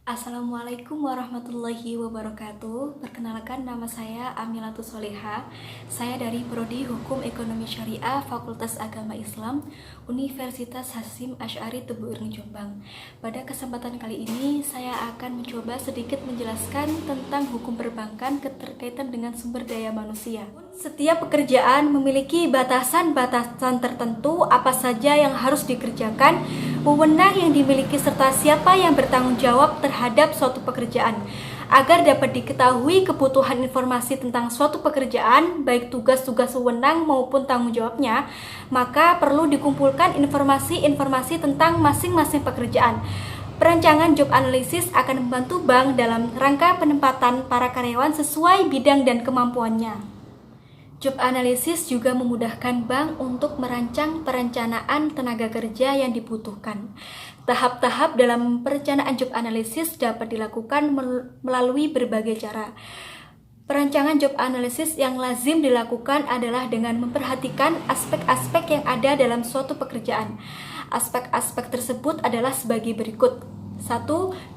Assalamualaikum warahmatullahi wabarakatuh. Perkenalkan, nama saya Amilatus Soleha. Saya dari Prodi Hukum Ekonomi Syariah Fakultas Agama Islam Universitas Hasyim Asy'ari Tebu Ireng Jombang. Pada kesempatan kali ini saya akan mencoba sedikit menjelaskan tentang hukum perbankan keterkaitan dengan sumber daya manusia. Setiap pekerjaan memiliki batasan-batasan tertentu apa saja yang harus dikerjakan, wewenang yang dimiliki serta siapa yang bertanggung jawab terhadap suatu pekerjaan. Agar dapat diketahui kebutuhan informasi tentang suatu pekerjaan, baik tugas-tugas wewenang maupun tanggung jawabnya, maka perlu dikumpulkan informasi-informasi tentang masing-masing pekerjaan. Perancangan job analysis akan membantu bank dalam rangka penempatan para karyawan sesuai bidang dan kemampuannya. Job analysis juga memudahkan bank untuk merancang perencanaan tenaga kerja yang dibutuhkan. Tahap-tahap dalam perencanaan job analysis dapat dilakukan melalui berbagai cara. Perancangan job analysis yang lazim dilakukan adalah dengan memperhatikan aspek-aspek yang ada dalam suatu pekerjaan. Aspek-aspek tersebut adalah sebagai berikut. 1.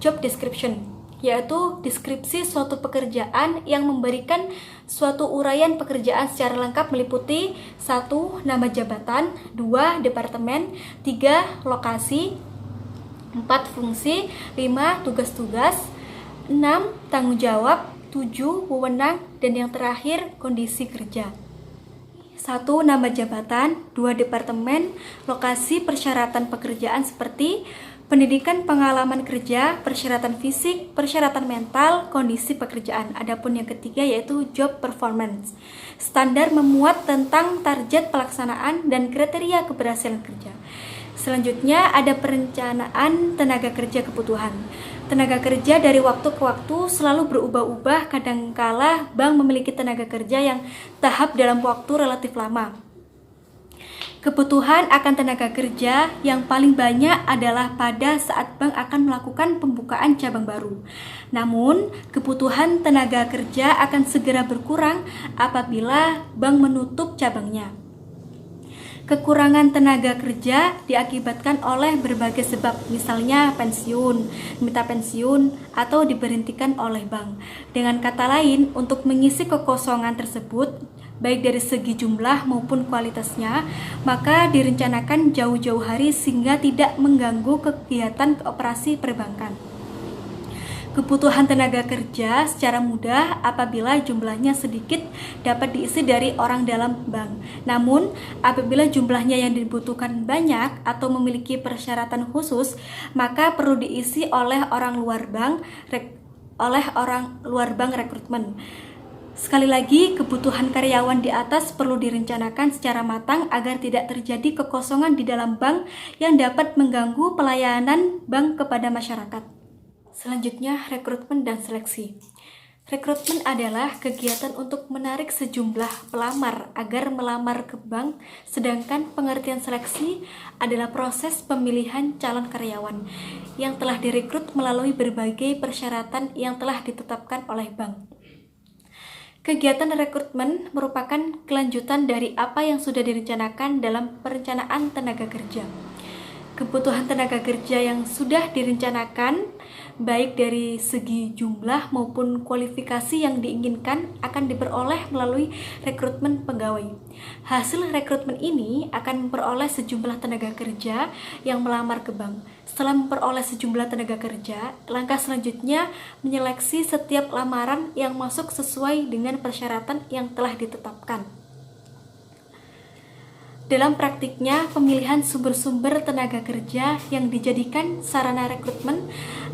Job description, yaitu deskripsi suatu pekerjaan yang memberikan suatu uraian pekerjaan secara lengkap meliputi 1. Nama jabatan, 2. Departemen, 3. Lokasi, 4. Fungsi, 5. Tugas-tugas, 6. Tanggung jawab, 7. Wewenang, dan yang terakhir kondisi kerja. 1. Nama jabatan, 2. Departemen, lokasi, persyaratan pekerjaan seperti pendidikan, pengalaman kerja, persyaratan fisik, persyaratan mental, kondisi pekerjaan. Adapun yang ketiga yaitu job performance. Standar memuat tentang target pelaksanaan dan kriteria keberhasilan kerja. Selanjutnya ada perencanaan tenaga kerja kebutuhan. Tenaga kerja dari waktu ke waktu selalu berubah-ubah, kadangkala bank memiliki tenaga kerja yang tahap dalam waktu relatif lama. Kebutuhan akan tenaga kerja yang paling banyak adalah pada saat bank akan melakukan pembukaan cabang baru. Namun, kebutuhan tenaga kerja akan segera berkurang apabila bank menutup cabangnya. Kekurangan tenaga kerja diakibatkan oleh berbagai sebab, misalnya pensiun, minta pensiun, atau diberhentikan oleh bank. Dengan kata lain, untuk mengisi kekosongan tersebut, baik dari segi jumlah maupun kualitasnya, maka direncanakan jauh-jauh hari sehingga tidak mengganggu kegiatan operasi perbankan. Kebutuhan tenaga kerja secara mudah apabila jumlahnya sedikit dapat diisi dari orang dalam bank. Namun, apabila jumlahnya yang dibutuhkan banyak atau memiliki persyaratan khusus, maka perlu diisi oleh orang luar bank rekrutmen. Sekali lagi, kebutuhan karyawan di atas perlu direncanakan secara matang agar tidak terjadi kekosongan di dalam bank yang dapat mengganggu pelayanan bank kepada masyarakat. Selanjutnya, rekrutmen dan seleksi. Rekrutmen adalah kegiatan untuk menarik sejumlah pelamar agar melamar ke bank, sedangkan pengertian seleksi adalah proses pemilihan calon karyawan yang telah direkrut melalui berbagai persyaratan yang telah ditetapkan oleh bank. Kegiatan rekrutmen merupakan kelanjutan dari apa yang sudah direncanakan dalam perencanaan tenaga kerja. Kebutuhan tenaga kerja yang sudah direncanakan, baik dari segi jumlah maupun kualifikasi yang diinginkan, akan diperoleh melalui rekrutmen pegawai. Hasil rekrutmen ini akan memperoleh sejumlah tenaga kerja yang melamar ke bank. Setelah memperoleh sejumlah tenaga kerja, langkah selanjutnya menyeleksi setiap lamaran yang masuk sesuai dengan persyaratan yang telah ditetapkan. Dalam praktiknya, pemilihan sumber-sumber tenaga kerja yang dijadikan sarana rekrutmen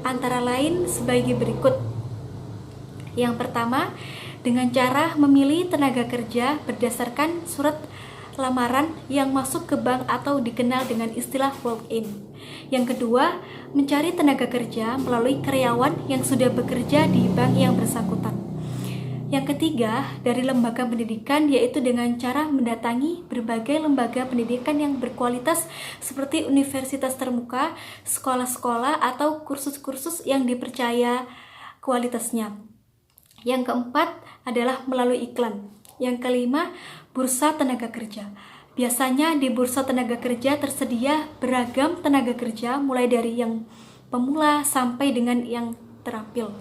antara lain sebagai berikut. Yang pertama, dengan cara memilih tenaga kerja berdasarkan surat lamaran yang masuk ke bank atau dikenal dengan istilah walk-in. Yang kedua, mencari tenaga kerja melalui karyawan yang sudah bekerja di bank yang bersangkutan. Yang ketiga, dari lembaga pendidikan, yaitu dengan cara mendatangi berbagai lembaga pendidikan yang berkualitas seperti universitas terbuka, sekolah-sekolah, atau kursus-kursus yang dipercaya kualitasnya. Yang keempat adalah melalui iklan. Yang kelima, bursa tenaga kerja. Biasanya di bursa tenaga kerja tersedia beragam tenaga kerja mulai dari yang pemula sampai dengan yang terampil.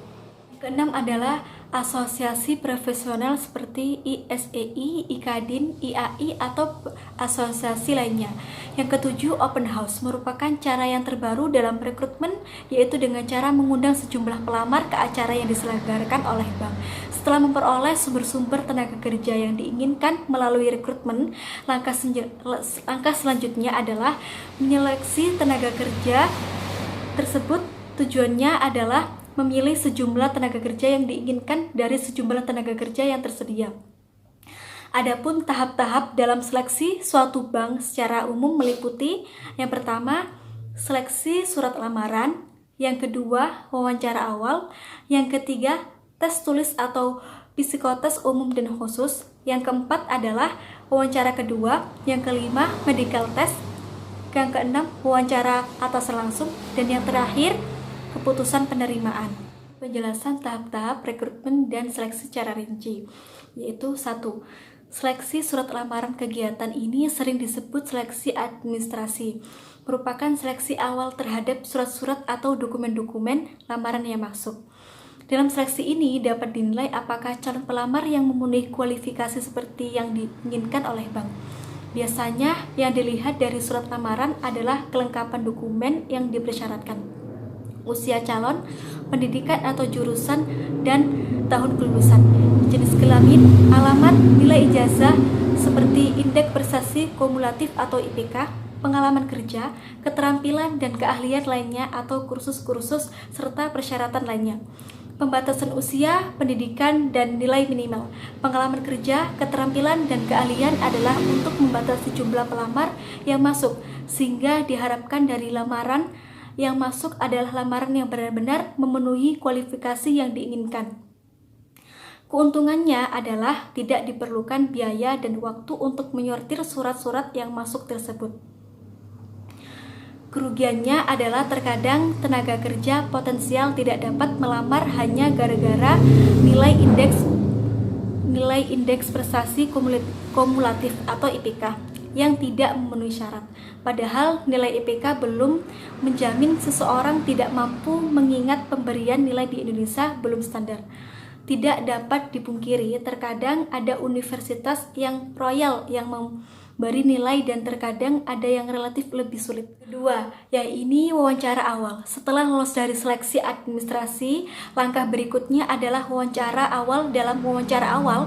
Keenam adalah asosiasi profesional seperti ISEI, IKADIN, IAI, atau asosiasi lainnya. Yang ketujuh, open house merupakan cara yang terbaru dalam rekrutmen, yaitu dengan cara mengundang sejumlah pelamar ke acara yang diselenggarakan oleh bank. Setelah memperoleh sumber-sumber tenaga kerja yang diinginkan melalui rekrutmen, langkah selanjutnya adalah menyeleksi tenaga kerja tersebut. Tujuannya adalah memilih sejumlah tenaga kerja yang diinginkan dari sejumlah tenaga kerja yang tersedia. Adapun tahap-tahap dalam seleksi suatu bank secara umum meliputi: yang pertama, seleksi surat lamaran; yang kedua, wawancara awal; yang ketiga, tes tulis atau psikotes umum dan khusus; yang keempat adalah wawancara kedua; yang kelima, medical test; yang keenam, wawancara atasan langsung; dan yang terakhir, keputusan penerimaan. Penjelasan tahap-tahap rekrutmen dan seleksi secara rinci, yaitu 1. Seleksi surat lamaran. Kegiatan ini sering disebut seleksi administrasi, merupakan seleksi awal terhadap surat-surat atau dokumen-dokumen lamaran yang masuk. Dalam seleksi ini dapat dinilai apakah calon pelamar yang memenuhi kualifikasi seperti yang diinginkan oleh bank. Biasanya yang dilihat dari surat lamaran adalah kelengkapan dokumen yang dipersyaratkan, usia calon, pendidikan atau jurusan, dan tahun kelulusan, jenis kelamin, alamat, nilai ijazah seperti indeks prestasi kumulatif atau IPK, pengalaman kerja, keterampilan dan keahlian lainnya atau kursus-kursus serta persyaratan lainnya. Pembatasan usia, pendidikan, dan nilai minimal, pengalaman kerja, keterampilan, dan keahlian adalah untuk membatasi jumlah pelamar yang masuk, sehingga diharapkan dari lamaran yang masuk adalah lamaran yang benar-benar memenuhi kualifikasi yang diinginkan. Keuntungannya adalah tidak diperlukan biaya dan waktu untuk menyortir surat-surat yang masuk tersebut. Kerugiannya adalah terkadang tenaga kerja potensial tidak dapat melamar hanya gara-gara nilai indeks prestasi kumulatif atau IPK yang tidak memenuhi syarat. Padahal nilai IPK belum menjamin seseorang tidak mampu, mengingat pemberian nilai di Indonesia belum standar. Tidak dapat dipungkiri, terkadang ada universitas yang royal yang memberi nilai dan terkadang ada yang relatif lebih sulit. Kedua, yaitu wawancara awal. Setelah lolos dari seleksi administrasi, langkah berikutnya adalah wawancara awal. Dalam wawancara awal,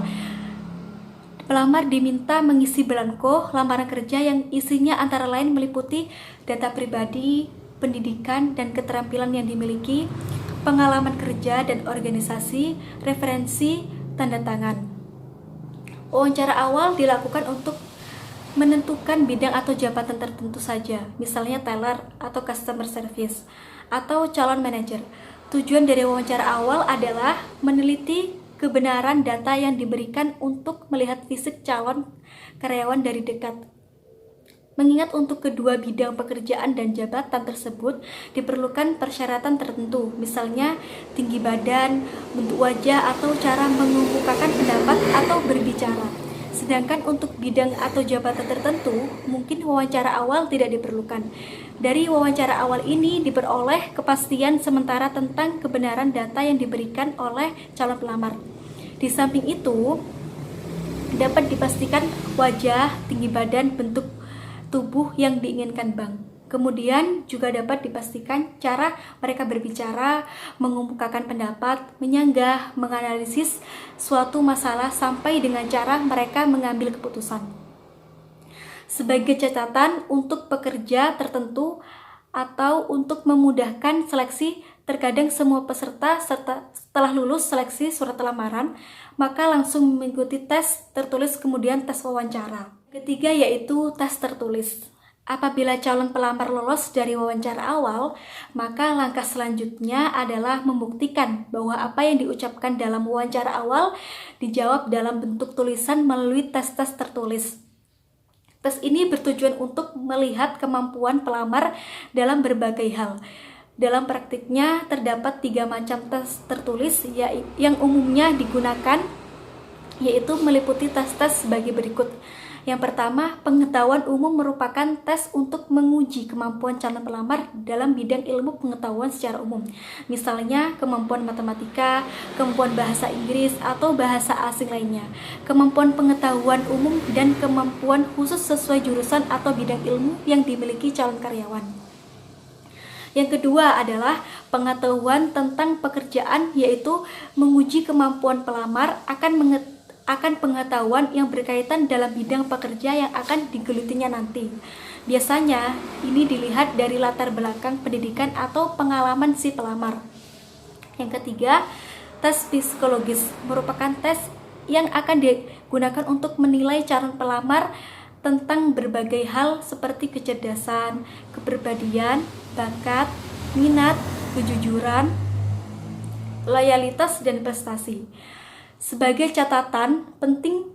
pelamar diminta mengisi belangko lamaran kerja yang isinya antara lain meliputi data pribadi, pendidikan dan keterampilan yang dimiliki, pengalaman kerja dan organisasi, referensi, tanda tangan. Wawancara awal dilakukan untuk menentukan bidang atau jabatan tertentu saja, misalnya teller atau customer service atau calon manajer. Tujuan dari wawancara awal adalah meneliti kebenaran data yang diberikan untuk melihat fisik calon karyawan dari dekat. Mengingat untuk kedua bidang pekerjaan dan jabatan tersebut diperlukan persyaratan tertentu, misalnya tinggi badan, bentuk wajah, atau cara mengemukakan pendapat atau berbicara. Sedangkan untuk bidang atau jabatan tertentu, mungkin wawancara awal tidak diperlukan. Dari wawancara awal ini diperoleh kepastian sementara tentang kebenaran data yang diberikan oleh calon pelamar. Di samping itu, dapat dipastikan wajah, tinggi badan, bentuk tubuh yang diinginkan bank. Kemudian juga dapat dipastikan cara mereka berbicara, mengemukakan pendapat, menyanggah, menganalisis suatu masalah sampai dengan cara mereka mengambil keputusan. Sebagai catatan untuk pekerja tertentu atau untuk memudahkan seleksi, terkadang semua peserta setelah lulus seleksi surat lamaran, maka langsung mengikuti tes tertulis kemudian tes wawancara. Ketiga yaitu tes tertulis. Apabila calon pelamar lolos dari wawancara awal, maka langkah selanjutnya adalah membuktikan bahwa apa yang diucapkan dalam wawancara awal dijawab dalam bentuk tulisan melalui tes-tes tertulis. Tes ini bertujuan untuk melihat kemampuan pelamar dalam berbagai hal. Dalam praktiknya terdapat 3 macam tes tertulis yang umumnya digunakan, yaitu meliputi tes-tes sebagai berikut. Yang pertama, pengetahuan umum merupakan tes untuk menguji kemampuan calon pelamar dalam bidang ilmu pengetahuan secara umum. Misalnya, kemampuan matematika, kemampuan bahasa Inggris, atau bahasa asing lainnya. Kemampuan pengetahuan umum dan kemampuan khusus sesuai jurusan atau bidang ilmu yang dimiliki calon karyawan. Yang kedua adalah pengetahuan tentang pekerjaan, yaitu menguji kemampuan pelamar akan pengetahuan yang berkaitan dalam bidang pekerja yang akan digelutinya nanti. Biasanya ini dilihat dari latar belakang pendidikan atau pengalaman si pelamar. Yang ketiga, tes psikologis merupakan tes yang akan digunakan untuk menilai calon pelamar tentang berbagai hal seperti kecerdasan, kepribadian, bakat, minat, kejujuran, loyalitas, dan prestasi. Sebagai catatan penting,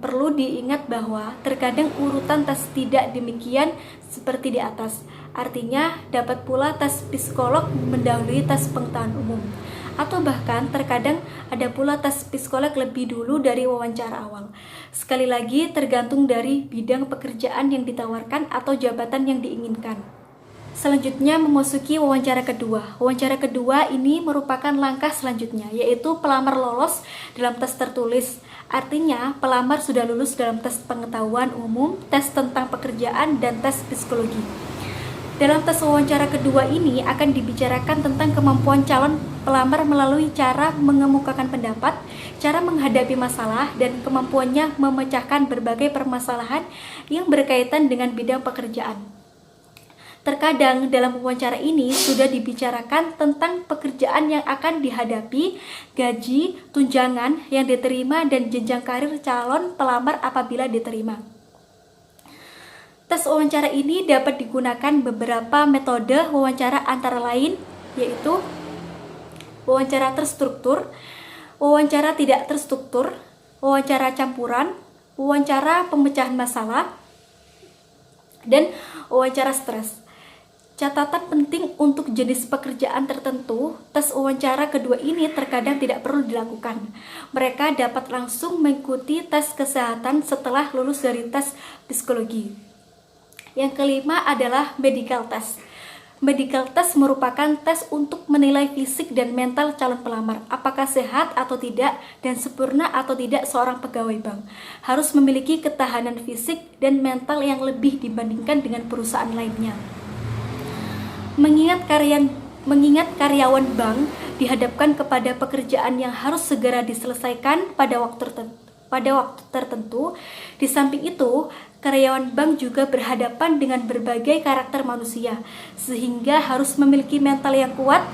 perlu diingat bahwa terkadang urutan tes tidak demikian seperti di atas. Artinya, dapat pula tes psikolog mendahului tes pengetahuan umum. Atau bahkan terkadang ada pula tes psikolog lebih dulu dari wawancara awal. Sekali lagi tergantung dari bidang pekerjaan yang ditawarkan atau jabatan yang diinginkan. Selanjutnya memasuki wawancara kedua. Wawancara kedua ini merupakan langkah selanjutnya, yaitu pelamar lolos dalam tes tertulis. Artinya pelamar sudah lulus dalam tes pengetahuan umum, tes tentang pekerjaan, dan tes psikologi. Dalam tes wawancara kedua ini akan dibicarakan tentang kemampuan calon pelamar melalui cara mengemukakan pendapat, cara menghadapi masalah, dan kemampuannya memecahkan berbagai permasalahan yang berkaitan dengan bidang pekerjaan. Terkadang dalam wawancara ini sudah dibicarakan tentang pekerjaan yang akan dihadapi, gaji, tunjangan yang diterima, dan jenjang karir calon pelamar apabila diterima. Tes wawancara ini dapat digunakan beberapa metode wawancara antara lain, yaitu wawancara terstruktur, wawancara tidak terstruktur, wawancara campuran, wawancara pemecahan masalah, dan wawancara stres. Catatan penting untuk jenis pekerjaan tertentu, tes wawancara kedua ini terkadang tidak perlu dilakukan. Mereka dapat langsung mengikuti tes kesehatan setelah lulus dari tes psikologi. Yang kelima adalah medical test. Medical test merupakan tes untuk menilai fisik dan mental calon pelamar, apakah sehat atau tidak dan sempurna atau tidak seorang pegawai bank. Harus memiliki ketahanan fisik dan mental yang lebih dibandingkan dengan perusahaan lainnya. Mengingat karyawan bank dihadapkan kepada pekerjaan yang harus segera diselesaikan pada waktu tertentu, di samping itu karyawan bank juga berhadapan dengan berbagai karakter manusia, sehingga harus memiliki mental yang kuat.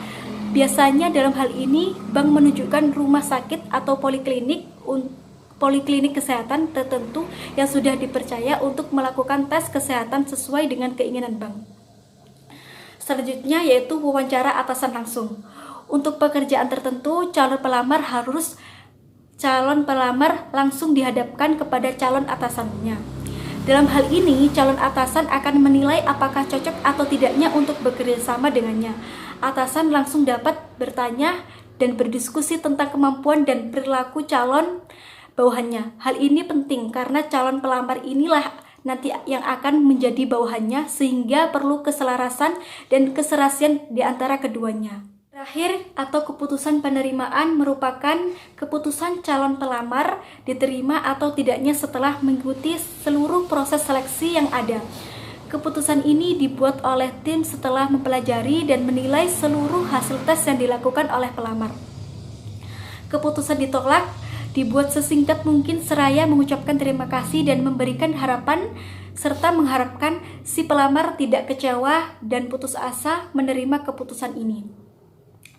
Biasanya dalam hal ini, bank menunjukkan rumah sakit atau poliklinik kesehatan tertentu yang sudah dipercaya untuk melakukan tes kesehatan sesuai dengan keinginan bank. Selanjutnya yaitu wawancara atasan langsung. Untuk pekerjaan tertentu, calon pelamar langsung dihadapkan kepada calon atasannya. Dalam hal ini, calon atasan akan menilai apakah cocok atau tidaknya untuk bekerja sama dengannya. Atasan langsung dapat bertanya dan berdiskusi tentang kemampuan dan perilaku calon bawahannya. Hal ini penting karena calon pelamar inilah nanti yang akan menjadi bawahannya, sehingga perlu keselarasan dan keserasian di antara keduanya. Terakhir atau keputusan penerimaan merupakan keputusan calon pelamar diterima atau tidaknya setelah mengikuti seluruh proses seleksi yang ada. Keputusan ini dibuat oleh tim setelah mempelajari dan menilai seluruh hasil tes yang dilakukan oleh pelamar. Keputusan ditolak dibuat sesingkat mungkin seraya mengucapkan terima kasih dan memberikan harapan serta mengharapkan si pelamar tidak kecewa dan putus asa menerima keputusan ini.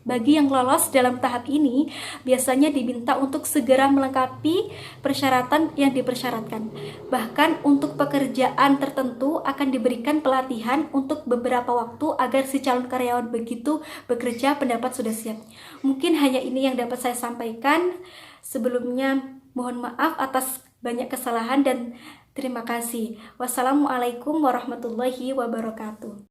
Bagi yang lolos dalam tahap ini, biasanya diminta untuk segera melengkapi persyaratan yang dipersyaratkan. Bahkan untuk pekerjaan tertentu akan diberikan pelatihan untuk beberapa waktu agar si calon karyawan begitu bekerja pendapat sudah siap. Mungkin hanya ini yang dapat saya sampaikan. Sebelumnya mohon maaf atas banyak kesalahan dan terima kasih. Wassalamualaikum warahmatullahi wabarakatuh.